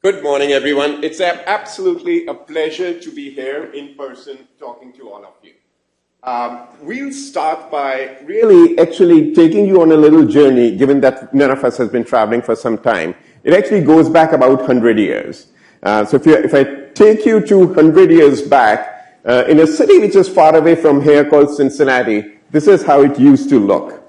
Good morning, everyone. It's absolutely a pleasure to be here in person talking to all of you. We'll start by really actually taking you on a little journey, given that none of us has been traveling for some time. It actually goes back about 100 years. So if I take you to 100 years back, in a city which is far away from here called Cincinnati, this is how it used to look.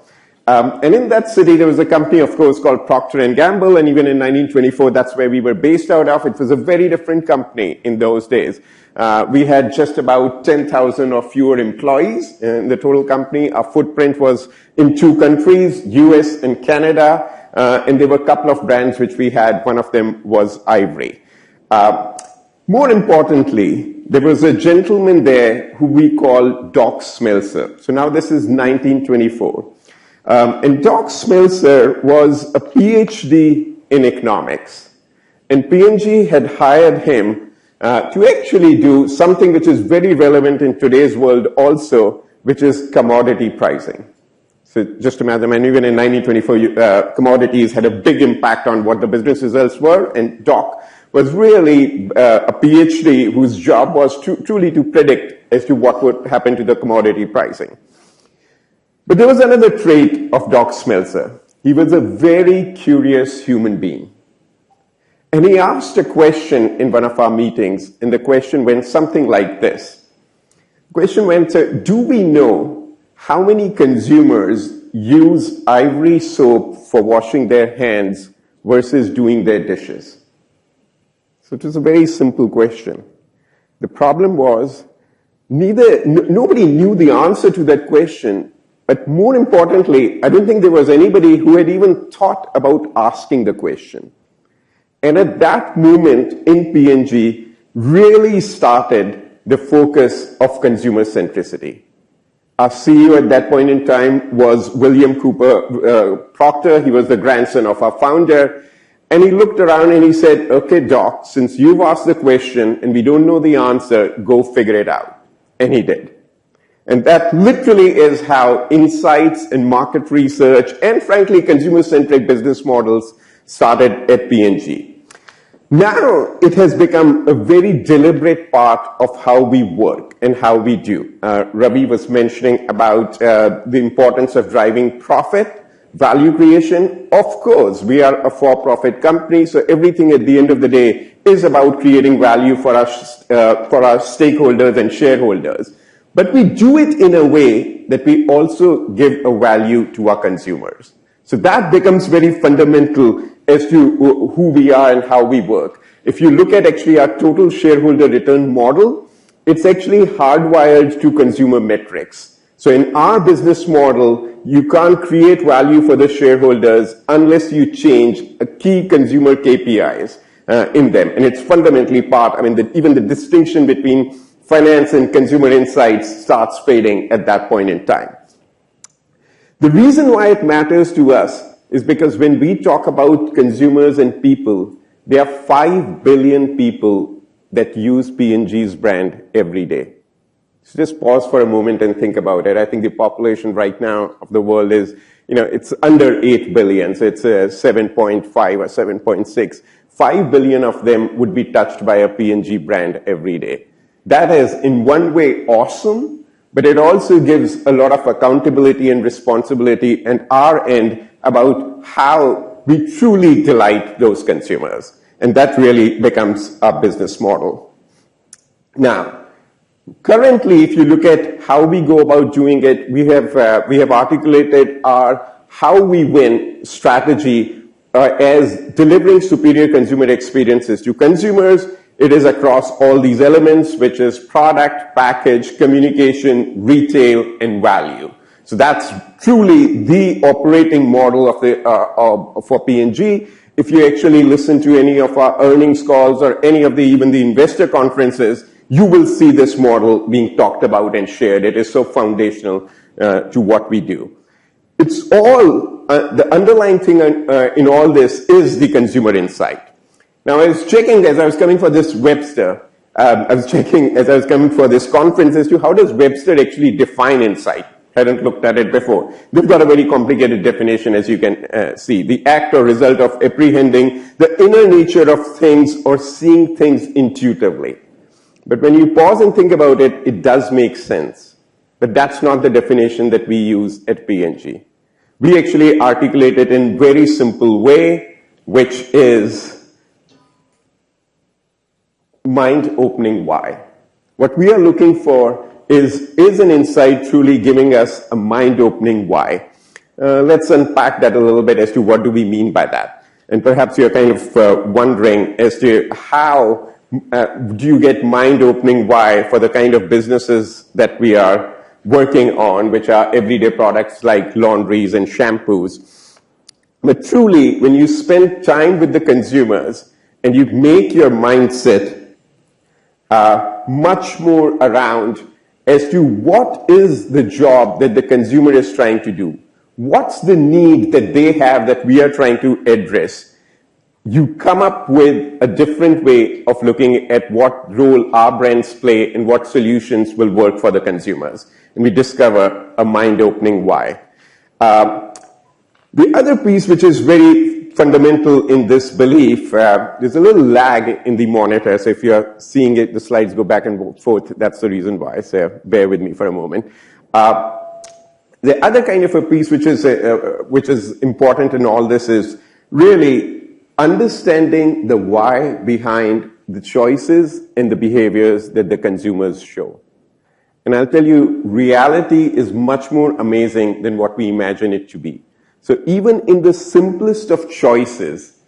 And in that city, there was a company, of course, called Procter & Gamble, and even in 1924, that's where we were based out of. It was a very different company in those days. We had just about 10,000 or fewer employees in the total company. Our footprint was in 2 countries, US and Canada, and there were a couple of brands which we had. One of them was Ivory. More importantly, there was a gentleman there who we call Doc Smeltzer. So now this is 1924. And Doc Smeltzer was a PhD in economics. And P&G had hired him to actually do something which is very relevant in today's world also, which is commodity pricing. So just imagine, and even in 1924, commodities had a big impact on what the business results were, and Doc was really a PhD whose job was truly to predict as to what would happen to the commodity pricing. But there was another trait of Doc Smeltzer. He was a very curious human being. And he asked a question in one of our meetings, and the question went something like this. The question went, do we know how many consumers use Ivory soap for washing their hands versus doing their dishes? So it was a very simple question. The problem was, nobody knew the answer to that question. But more importantly, I don't think there was anybody who had even thought about asking the question. And at that moment in P&G really started the focus of consumer centricity. Our CEO at that point in time was William Cooper Procter. He was the grandson of our founder. And he looked around and he said, okay, Doc, since you've asked the question and we don't know the answer, go figure it out. And he did. And that literally is how insights and market research and, frankly, consumer-centric business models started at P&G. Now, it has become a very deliberate part of how we work and how we do. Ravi was mentioning about the importance of driving profit, value creation. Of course, we are a for-profit company, so everything at the end of the day is about creating value for our stakeholders and shareholders. But we do it in a way that we also give a value to our consumers. So that becomes very fundamental as to who we are and how we work. If you look at actually our total shareholder return model, it's actually hardwired to consumer metrics. So in our business model, you can't create value for the shareholders unless you change a key consumer KPIs in them. And it's fundamentally part, even the distinction between finance and consumer insights starts fading at that point in time. The reason why it matters to us is because when we talk about consumers and people, there are 5 billion people that use P&G's brand every day. So just pause for a moment and think about it. I think the population right now of the world is, it's under 8 billion, so it's 7.5 or 7.6. 5 billion of them would be touched by a P&G brand every day. That is, in one way, awesome, but it also gives a lot of accountability and responsibility on our end about how we truly delight those consumers. And that really becomes our business model. Now, currently, if you look at how we go about doing it, we have articulated our how we win strategy as delivering superior consumer experiences to consumers. It is across all these elements, which is product, package, communication, retail, and value. So that's truly the operating model of for P&G. If you actually listen to any of our earnings calls or any of even the investor conferences, you will see this model being talked about and shared. It is so foundational to what we do. It's all, the underlying thing in all this is the consumer insight. Now, I was checking as I was coming for this Webster, I was checking as I was coming for this conference as to how does Webster actually define insight. hadn't looked at it before. They've got a very complicated definition, as you can see. The act or result of apprehending the inner nature of things or seeing things intuitively. But when you pause and think about it, it does make sense. But that's not the definition that we use at P&G. We actually articulate it in a very simple way, which is mind-opening why. What we are looking for is an insight truly giving us a mind-opening why. Let's unpack that a little bit as to what do we mean by that. And perhaps you're kind of wondering as to how do you get mind-opening why for the kind of businesses that we are working on, which are everyday products like laundries and shampoos. But truly, when you spend time with the consumers and you make your mindset much more around as to what is the job that the consumer is trying to do, what's the need that they have that we are trying to address, you come up with a different way of looking at what role our brands play and what solutions will work for the consumers. And we discover a mind-opening why. The other piece, which is very fundamental in this belief, there's a little lag in the monitor, so if you're seeing it, the slides go back and forth, that's the reason why, so bear with me for a moment. The other kind of a piece which is important in all this is really understanding the why behind the choices and the behaviors that the consumers show. And I'll tell you, reality is much more amazing than what we imagine it to be. So even in the simplest of choices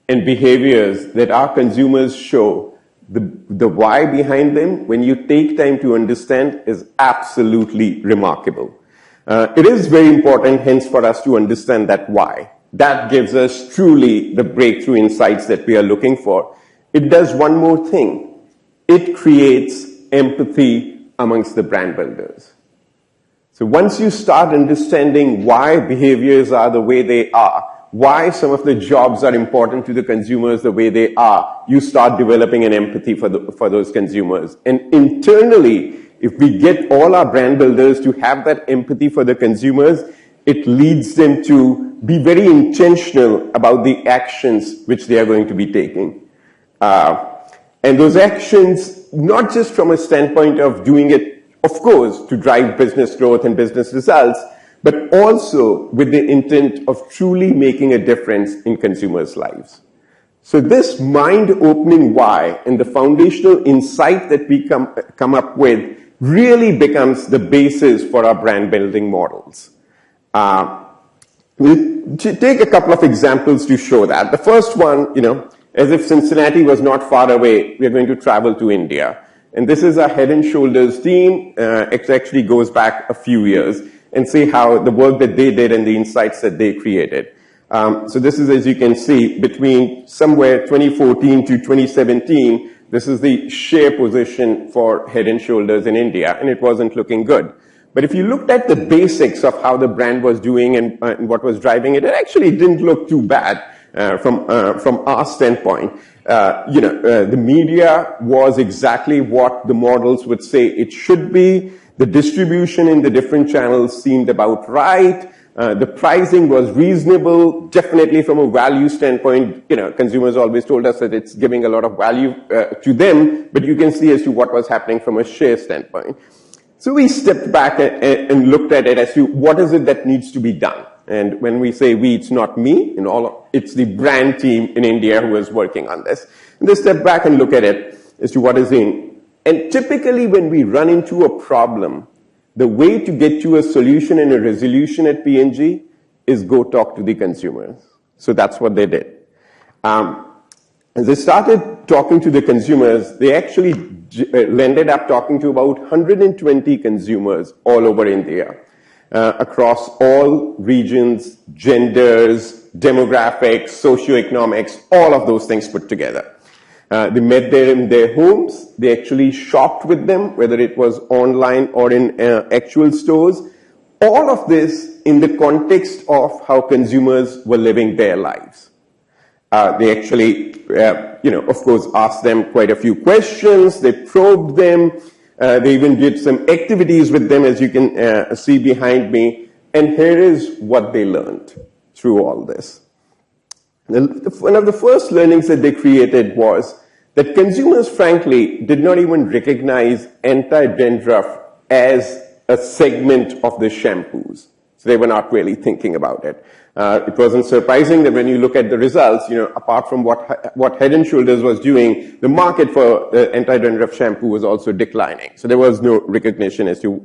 and behaviors that our consumers show, the why behind them, when you take time to understand, is absolutely remarkable. It is very important, hence, for us to understand that why. That gives us truly the breakthrough insights that we are looking for. It does one more thing. It creates empathy amongst the brand builders. So once you start understanding why behaviors are the way they are, why some of the jobs are important to the consumers the way they are, you start developing an empathy for those consumers. And internally, if we get all our brand builders to have that empathy for the consumers, it leads them to be very intentional about the actions which they are going to be taking. And those actions, not just from a standpoint of doing it, of course, to drive business growth and business results, but also with the intent of truly making a difference in consumers' lives. So this mind-opening why and the foundational insight that we come up with really becomes the basis for our brand building models. We'll take a couple of examples to show that. The first one, as if Cincinnati was not far away, we are going to travel to India. And this is our Head & Shoulders team. It actually goes back a few years, and see how the work that they did and the insights that they created. So this is, as you can see, between somewhere 2014 to 2017, this is the share position for Head & Shoulders in India, and it wasn't looking good. But if you looked at the basics of how the brand was doing and what was driving it, it actually didn't look too bad from our standpoint. The media was exactly what the models would say it should be. The distribution in the different channels seemed about right. The pricing was reasonable, definitely from a value standpoint. Consumers always told us that it's giving a lot of value to them, but you can see as to what was happening from a share standpoint. So we stepped back and looked at it as to what is it that needs to be done. And when we say we, it's not me, it's the brand team in India who is working on this. And they step back and look at it as to what is in. And typically when we run into a problem, the way to get to a solution and a resolution at P&G is go talk to the consumers. So that's what they did. As they started talking to the consumers, they actually ended up talking to about 120 consumers all over India, across all regions, genders, demographics, socioeconomics, all of those things put together. They met them in their homes. They actually shopped with them, whether it was online or in actual stores. All of this in the context of how consumers were living their lives. They actually, of course, asked them quite a few questions. They probed them. They even did some activities with them, as you can see behind me. And here is what they learned through all this. One of the first learnings that they created was that consumers, frankly, did not even recognize anti-dandruff as a segment of the shampoos. So they were not really thinking about it. It wasn't surprising that when you look at the results, apart from what Head & Shoulders was doing, the market for the anti-dandruff shampoo was also declining. So there was no recognition as to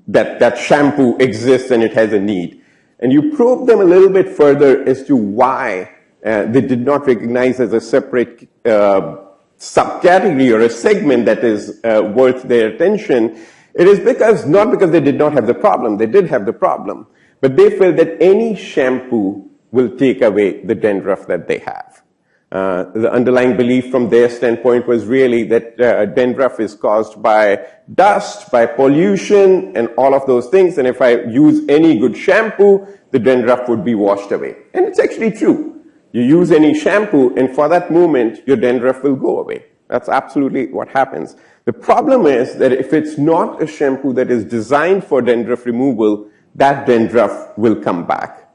that shampoo exists and it has a need. And you probe them a little bit further as to why they did not recognize as a separate subcategory or a segment that is worth their attention. It is not because they did not have the problem. They did have the problem. But they felt that any shampoo will take away the dandruff that they have. The underlying belief from their standpoint was really that dandruff is caused by dust, by pollution, and all of those things. And if I use any good shampoo, the dandruff would be washed away. And it's actually true. You use any shampoo, and for that moment, your dandruff will go away. That's absolutely what happens. The problem is that if it's not a shampoo that is designed for dandruff removal, that dandruff will come back.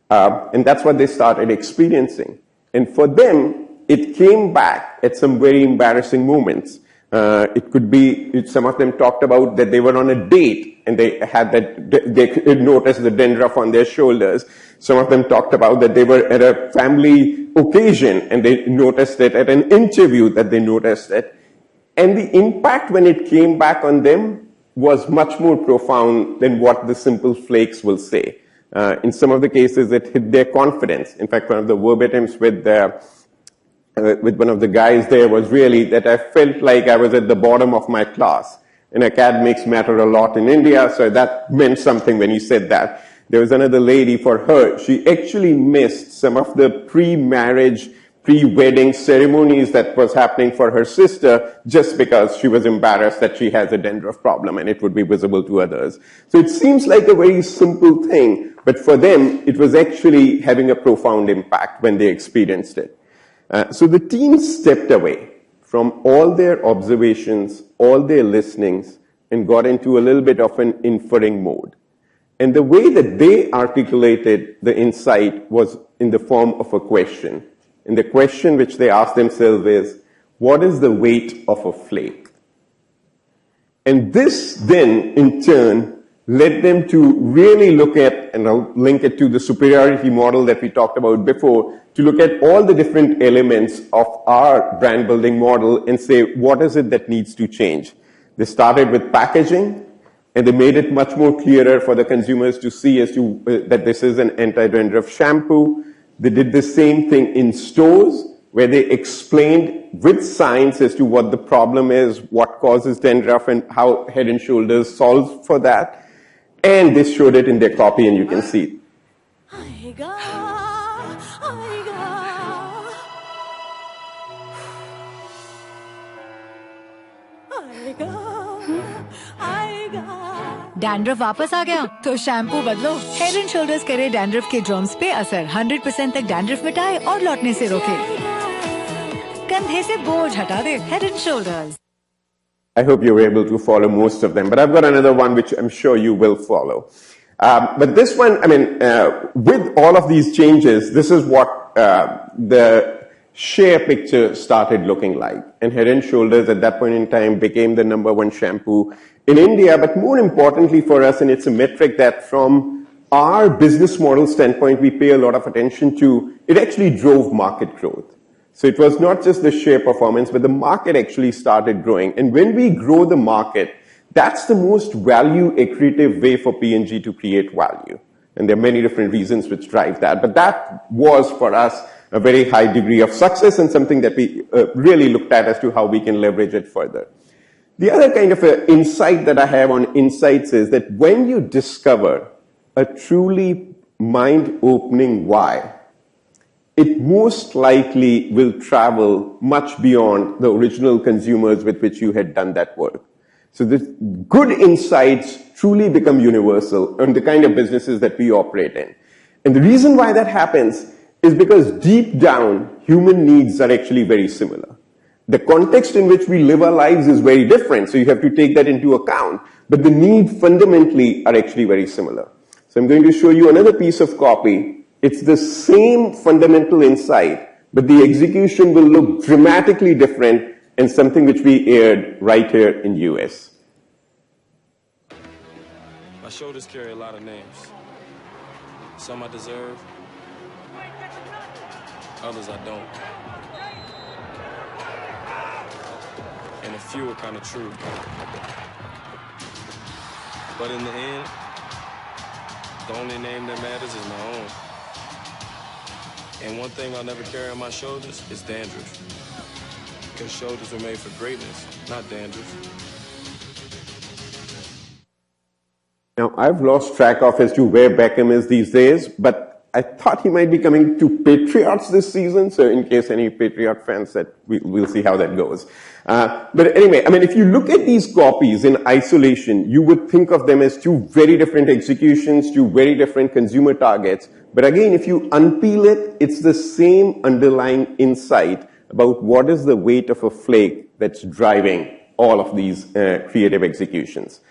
And that's what they started experiencing. And for them, it came back at some very embarrassing moments. It could be, some of them talked about that they were on a date and they had they noticed the dandruff on their shoulders. Some of them talked about that they were at a family occasion and they noticed it, at an interview that they noticed it. And the impact when it came back on them was much more profound than what the simple flakes will say. In some of the cases, it hit their confidence. In fact, one of the verbatims with one of the guys there was really that I felt like I was at the bottom of my class. And academics matter a lot in India, so that meant something when he said that. There was another lady, for her, she actually missed some of the pre-marriage, pre-wedding ceremonies that was happening for her sister just because she was embarrassed that she has a dandruff problem and it would be visible to others. So it seems like a very simple thing, but for them, it was actually having a profound impact when they experienced it. So the team stepped away from all their observations, all their listenings, and got into a little bit of an inferring mode. And the way that they articulated the insight was in the form of a question. And the question which they asked themselves is, what is the weight of a flake? And this then, in turn, led them to really look at, and I'll link it to the superiority model that we talked about before, to look at all the different elements of our brand building model and say, what is it that needs to change? They started with packaging, and they made it much more clearer for the consumers to see as to that this is an anti-dandruff shampoo. They did the same thing in stores, where they explained with science as to what the problem is, what causes dandruff, and how Head & Shoulders solves for that. And they showed it in their copy, and you can see it. Dandruff वापस आ गया तो shampoo बदलो। Head and shoulders करे dandruff के germs पे असर, 100% तक dandruff मिटाए और लौटने से रोके, कंधे से बोझ हटा दे। Head and shoulders. I hope you were able to follow most of them, but I've got another one which I'm sure you will follow. But this one, with all of these changes, this is what the share picture started looking like. And Head & Shoulders at that point in time became the #1 shampoo in India. But more importantly for us, and it's a metric that from our business model standpoint, we pay a lot of attention to, it actually drove market growth. So it was not just the share performance, but the market actually started growing. And when we grow the market, that's the most value accretive way for P&G to create value. And there are many different reasons which drive that. But that was, for us, a very high degree of success and something that we really looked at as to how we can leverage it further. The other kind of insight that I have on insights is that when you discover a truly mind-opening why, it most likely will travel much beyond the original consumers with which you had done that work. So the good insights truly become universal in the kind of businesses that we operate in. And the reason why that happens is because deep down, human needs are actually very similar. The context in which we live our lives is very different, so you have to take that into account. But the need fundamentally are actually very similar. So I'm going to show you another piece of copy. It's the same fundamental insight, but the execution will look dramatically different in something which we aired right here in US. My shoulders carry a lot of names. Some I deserve, others I don't. And a few are kind of true. But in the end, the only name that matters is my own. And one thing I'll never carry on my shoulders is dandruff. Because shoulders were made for greatness, not dandruff. Now, I've lost track of as to where Beckham is these days, but I thought he might be coming to Patriots this season, so in case any Patriot fans, that we'll see how that goes. But anyway, I mean, if you look at these copies in isolation, you would think of them as two very different executions, two very different consumer targets. But again, if you unpeel it, it's the same underlying insight about what is the weight of a flake that's driving all of these creative executions.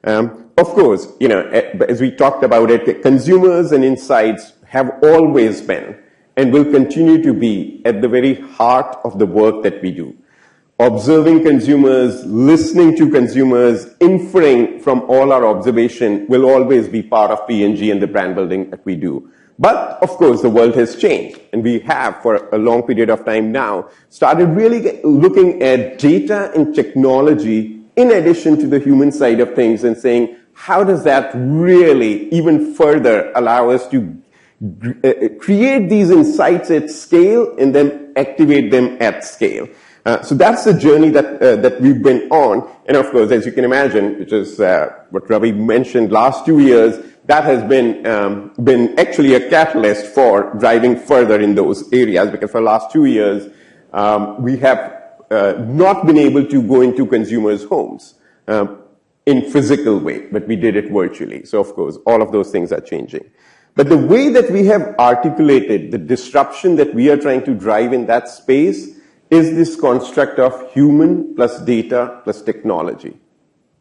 Of course, you know, as we talked about it, consumers and insights have always been and will continue to be at the very heart of the work that we do. Observing consumers, listening to consumers, inferring from all our observation will always be part of P&G and the brand building that we do. But, of course, the world has changed, and we have, for a long period of time now, started really looking at data and technology in addition to the human side of things and saying, how does that really even further allow us to create these insights at scale and then activate them at scale? So that's the journey that we've been on. And of course, as you can imagine, which is what Ravi mentioned, last 2 years, that has been actually a catalyst for driving further in those areas, because for the last 2 years, we have not been able to go into consumers' homes in physical way, but we did it virtually. So of course, all of those things are changing. But the way that we have articulated the disruption that we are trying to drive in that space is this construct of human plus data plus technology.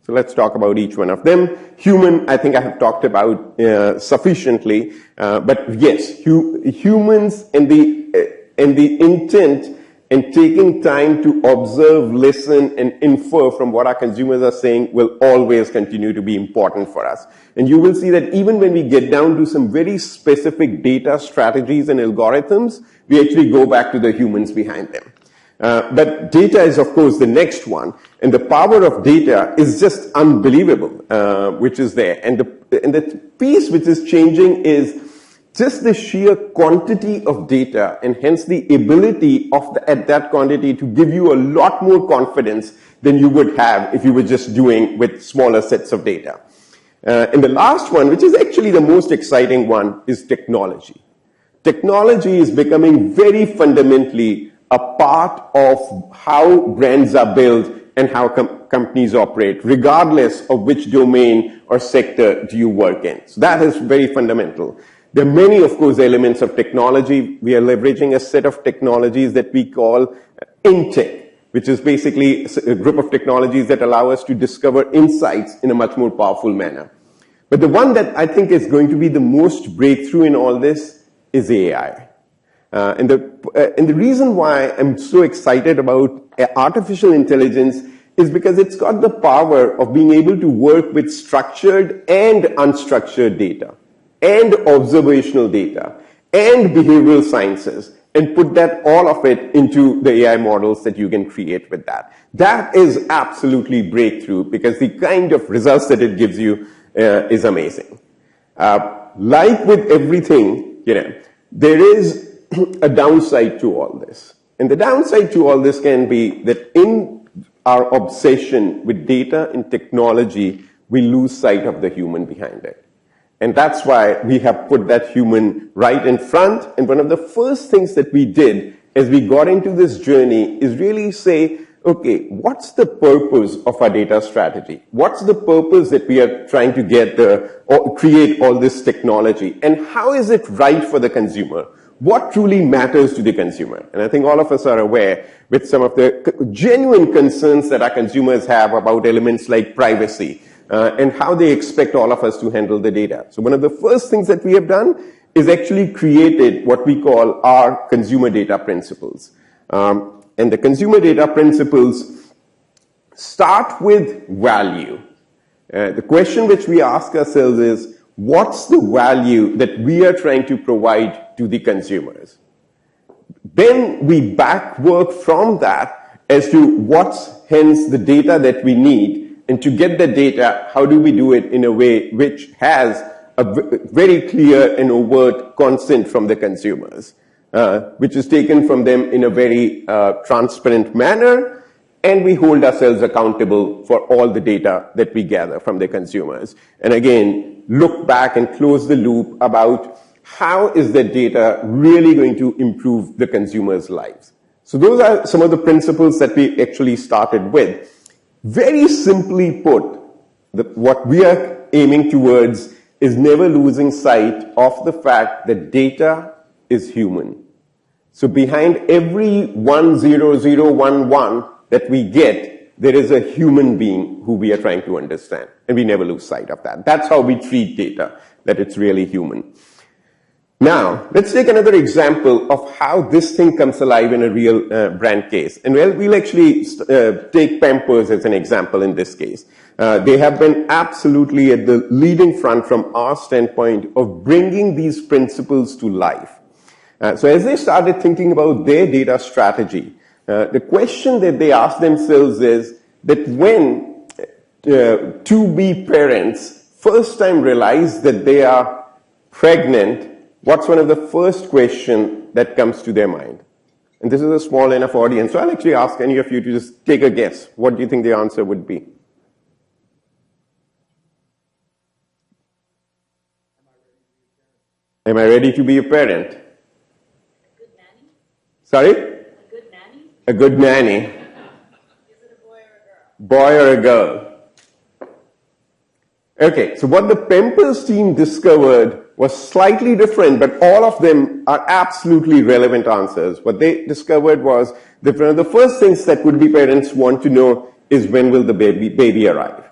So let's talk about each one of them. Human, I think I have talked about sufficiently, but yes, humans and the intent and taking time to observe, listen, and infer from what our consumers are saying will always continue to be important for us. And you will see that even when we get down to some very specific data strategies and algorithms, we actually go back to the humans behind them. But data is, of course, the next one. And the power of data is just unbelievable, which is there. And the piece which is changing is just the sheer quantity of data, and hence the ability of at that quantity to give you a lot more confidence than you would have if you were just doing with smaller sets of data. And the last one, which is actually the most exciting one, is technology. Technology is becoming very fundamentally a part of how brands are built and how companies operate, regardless of which domain or sector do you work in. So that is very fundamental. There are many, of course, elements of technology. We are leveraging a set of technologies that we call InTech, which is basically a group of technologies that allow us to discover insights in a much more powerful manner. But the one that I think is going to be the most breakthrough in all this is AI. And the reason why I'm so excited about artificial intelligence is because it's got the power of being able to work with structured and unstructured data, and observational data, and behavioral sciences, and put that, all of it, into the AI models that you can create with that. That is absolutely breakthrough, because the kind of results that it gives you is amazing. Like with everything, you know, there is a downside to all this. And the downside to all this can be that in our obsession with data and technology, we lose sight of the human behind it. And that's why we have put that human right in front. And one of the first things that we did as we got into this journey is really say, okay, what's the purpose of our data strategy? What's the purpose that we are trying to get or create all this technology? And how is it right for the consumer? what truly matters to the consumer. And I think all of us are aware with some of the genuine concerns that our consumers have about elements like privacy and how they expect all of us to handle the data. So one of the first things that we have done is actually created what we call our consumer data principles. And the consumer data principles start with value. The question which we ask ourselves is, what's the value that we are trying to provide to the consumers? Then we back work from that as to what's hence the data that we need, and to get the data, how do we do it in a way which has a very clear and overt consent from the consumers, which is taken from them in a very transparent manner, and we hold ourselves accountable for all the data that we gather from the consumers. And again, look back and close the loop about how is that data really going to improve the consumers' lives. So those are some of the principles that we actually started with. Very simply put, what we are aiming towards is never losing sight of the fact that data is human. So behind every 10011 that we get, there is a human being who we are trying to understand. And we never lose sight of that. That's how we treat data, that it's really human. Now, let's take another example of how this thing comes alive in a real brand case. And we'll actually take Pampers as an example in this case. They have been absolutely at the leading front from our standpoint of bringing these principles to life. So as they started thinking about their data strategy, the question that they asked themselves is that when to-be parents first time realize that they are pregnant, what's one of the first questions that comes to their mind? And this is a small enough audience, so I'll actually ask any of you to just take a guess. What do you think the answer would be? Am I ready to be a parent? A good nanny? Sorry? A good nanny? A good nanny. Is it a boy or a girl? Boy or a girl? Okay, so what the Pampers team discovered was slightly different, but all of them are absolutely relevant answers. What they discovered was that one of the first things that would-be parents want to know is when will the baby arrive.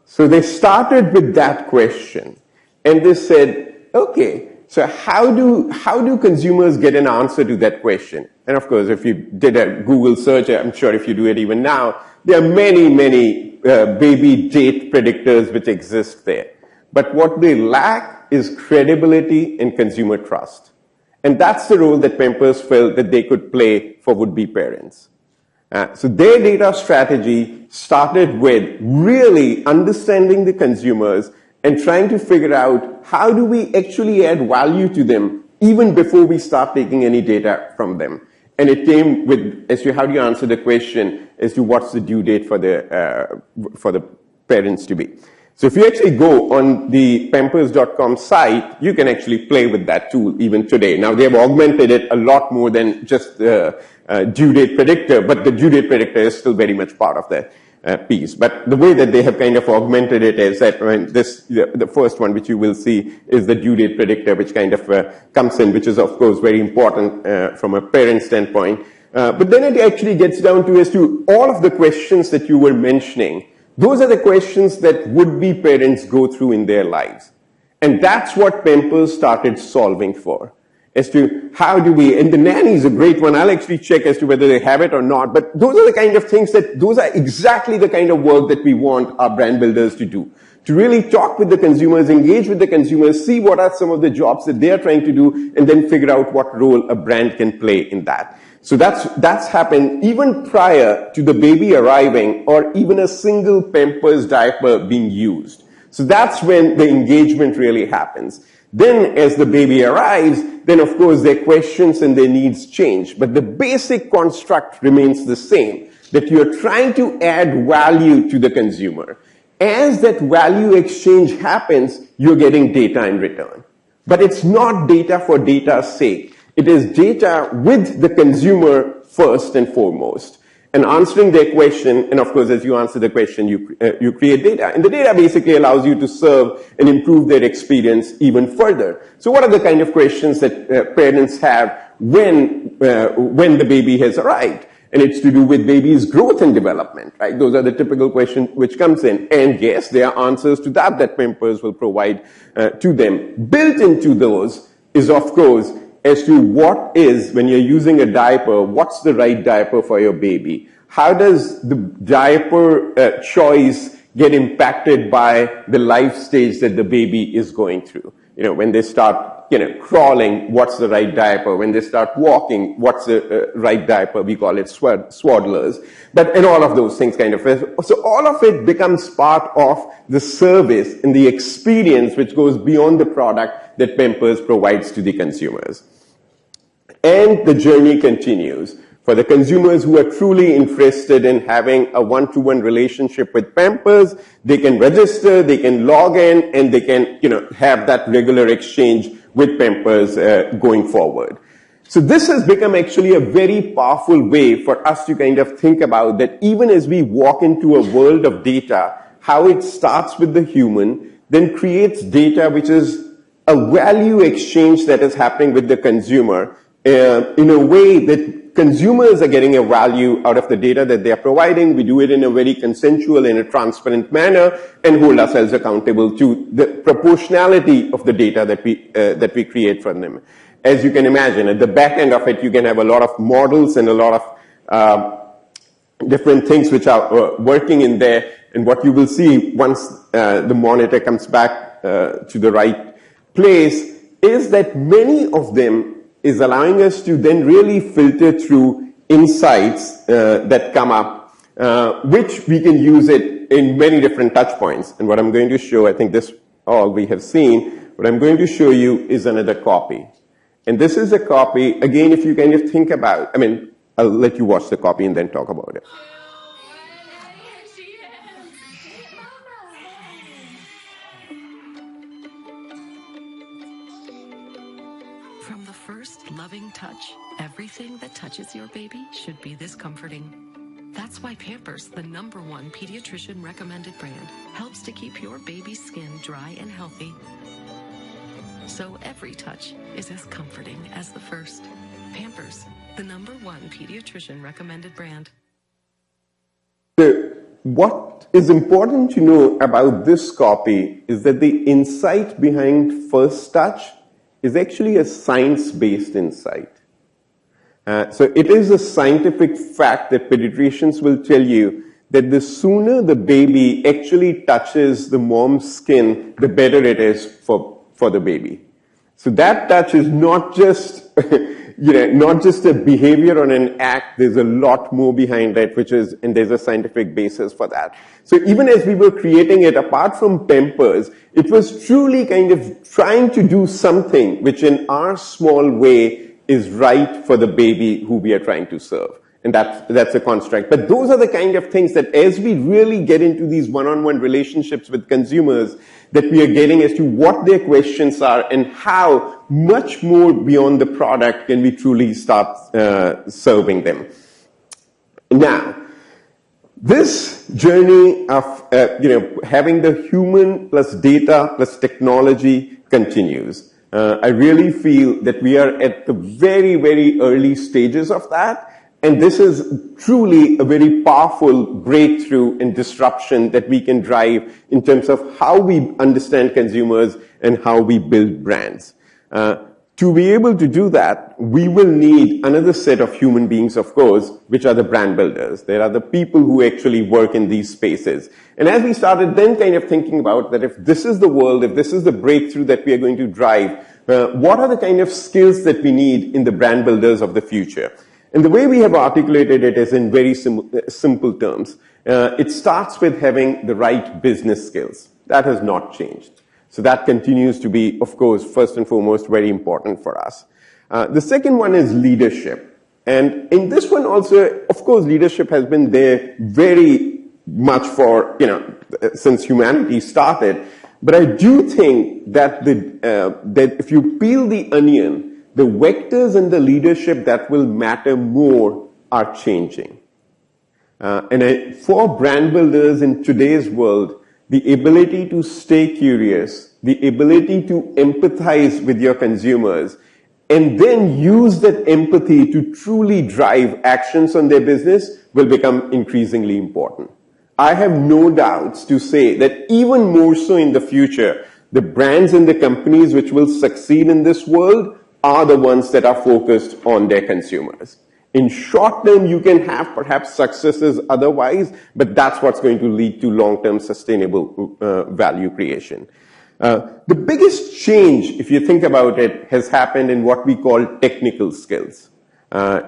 So they started with that question, and they said, okay, so how do consumers get an answer to that question? And of course, if you did a Google search, I'm sure if you do it even now, there are many baby date predictors which exist there. But what they lack is credibility and consumer trust. And that's the role that Pampers felt that they could play for would-be parents. So their data strategy started with really understanding the consumers and trying to figure out how do we actually add value to them even before we start taking any data from them. And it came with, as to how do you answer the question as to what's the due date for the parents to be. So if you actually go on the Pampers.com site, you can actually play with that tool even today. Now they have augmented it a lot more than just the due date predictor, but the due date predictor is still very much part of that piece. But the way that they have kind of augmented it is that the first one which you will see is the due date predictor, which kind of comes in, which is of course very important from a parent standpoint. But then it actually gets down to as to all of the questions that you were mentioning. Those are the questions that would-be parents go through in their lives. And that's what Pampers started solving for. As to how do we, and the nanny is a great one. I'll actually check as to whether they have it or not. But those are the kind of things those are exactly the kind of work that we want our brand builders to do. To really talk with the consumers, engage with the consumers, see what are some of the jobs that they are trying to do, and then figure out what role a brand can play in that. So that's happened even prior to the baby arriving or even a single Pampers diaper being used. So that's when the engagement really happens. Then as the baby arrives, then of course their questions and their needs change. But the basic construct remains the same, that you're trying to add value to the consumer. As that value exchange happens, you're getting data in return. But it's not data for data's sake. It is data with the consumer first and foremost. and answering their question, and of course, as you answer the question, you create data. And the data basically allows you to serve and improve their experience even further. So what are the kind of questions that parents have when the baby has arrived? And it's to do with baby's growth and development, right? Those are the typical questions which comes in. And yes, there are answers to that Pampers will provide to them. Built into those is, of course, as to what is, when you're using a diaper, what's the right diaper for your baby? How does the diaper choice get impacted by the life stage that the baby is going through? When they start, crawling, what's the right diaper? When they start walking, what's the right diaper? We call it swaddlers. And all of those things kind of. So all of it becomes part of the service and the experience which goes beyond the product that Pampers provides to the consumers. And the journey continues. For the consumers who are truly interested in having a one-to-one relationship with Pampers, they can register, they can log in, and they can, have that regular exchange with Pampers going forward. So this has become actually a very powerful way for us to kind of think about that even as we walk into a world of data, how it starts with the human, then creates data which is a value exchange that is happening with the consumer in a way that consumers are getting a value out of the data that they are providing. We do it in a very consensual and a transparent manner and hold ourselves accountable to the proportionality of the data that we create from them. As you can imagine, at the back end of it, you can have a lot of models and a lot of different things which are working in there. And what you will see once the monitor comes back to the right place is that many of them is allowing us to then really filter through insights that come up, which we can use it in many different touch points. And what I'm going to show, I think this all we have seen, what I'm going to show you is another copy. And this is a copy, again, if you kind of think about, I'll let you watch the copy and then talk about it. From the first loving touch, everything that touches your baby should be this comforting. That's why Pampers, the #1 pediatrician recommended brand, helps to keep your baby's skin dry and healthy. So every touch is as comforting as the first. Pampers, the #1 pediatrician recommended brand. What is important to know about this copy is that the insight behind first touch is actually a science-based insight. So it is a scientific fact that pediatricians will tell you that the sooner the baby actually touches the mom's skin, the better it is for the baby. So that touch is not just, not just a behavior or an act. There's a lot more behind it, and there's a scientific basis for that. So even as we were creating it, apart from Pampers, it was truly kind of trying to do something which in our small way is right for the baby who we are trying to serve. And that's a construct. But those are the kind of things that as we really get into these one-on-one relationships with consumers, that we are getting as to what their questions are and how much more beyond the product can we truly start serving them. Now, this journey of having the human plus data plus technology continues. I really feel that we are at the very, very early stages of that. And this is truly a very powerful breakthrough and disruption that we can drive in terms of how we understand consumers and how we build brands. To be able to do that, we will need another set of human beings, of course, which are the brand builders. There are the people who actually work in these spaces. And as we started then kind of thinking about that if this is the world, if this is the breakthrough that we are going to drive, what are the kind of skills that we need in the brand builders of the future? And the way we have articulated it is in very simple terms. It starts with having the right business skills. That has not changed. So that continues to be, of course, first and foremost, very important for us. The second one is leadership. And in this one also, of course, leadership has been there very much for, since humanity started. But I do think that that if you peel the onion, the vectors and the leadership that will matter more are changing. For brand builders in today's world, the ability to stay curious, the ability to empathize with your consumers, and then use that empathy to truly drive actions on their business will become increasingly important. I have no doubts to say that even more so in the future, the brands and the companies which will succeed in this world are the ones that are focused on their consumers. In short term, you can have perhaps successes otherwise, but that's what's going to lead to long-term sustainable value creation. The biggest change, if you think about it, has happened in what we call technical skills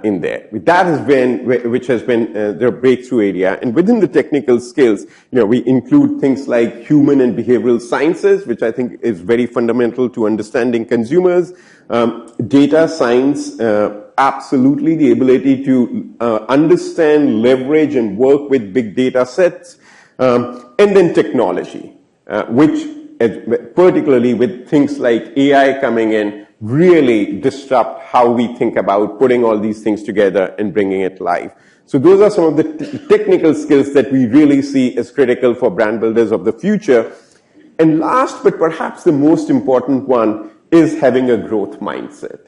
in there. That has been, which has been their breakthrough area. And within the technical skills, we include things like human and behavioral sciences, which I think is very fundamental to understanding consumers, data science, absolutely the ability to understand, leverage, and work with big data sets, and then technology, which particularly with things like AI coming in, really disrupt how we think about putting all these things together and bringing it live. So those are some of the technical skills that we really see as critical for brand builders of the future. And last, but perhaps the most important one, is having a growth mindset.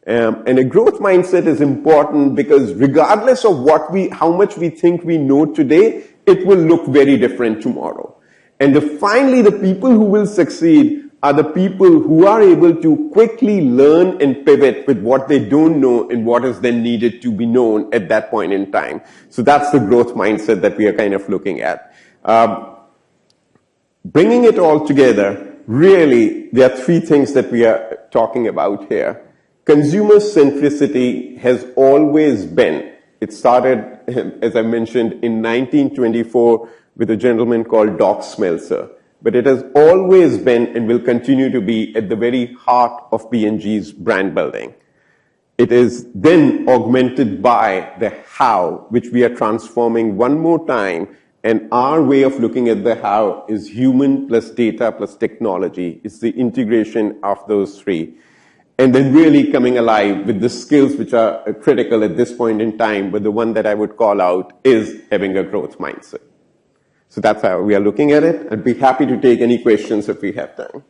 And a growth mindset is important because regardless of how much we think we know today, it will look very different tomorrow. And finally, the people who will succeed are the people who are able to quickly learn and pivot with what they don't know and what is then needed to be known at that point in time. So that's the growth mindset that we are kind of looking at. Bringing it all together, really, there are three things that we are talking about here. Consumer-centricity has always been. It started, as I mentioned, in 1924 with a gentleman called Doc Smeltzer. But it has always been and will continue to be at the very heart of P&G's brand building. It is then augmented by the how, which we are transforming one more time. And our way of looking at the how is human plus data plus technology. It's the integration of those three. And then really coming alive with the skills which are critical at this point in time. But the one that I would call out is having a growth mindset. So that's how we are looking at it. I'd be happy to take any questions if we have time.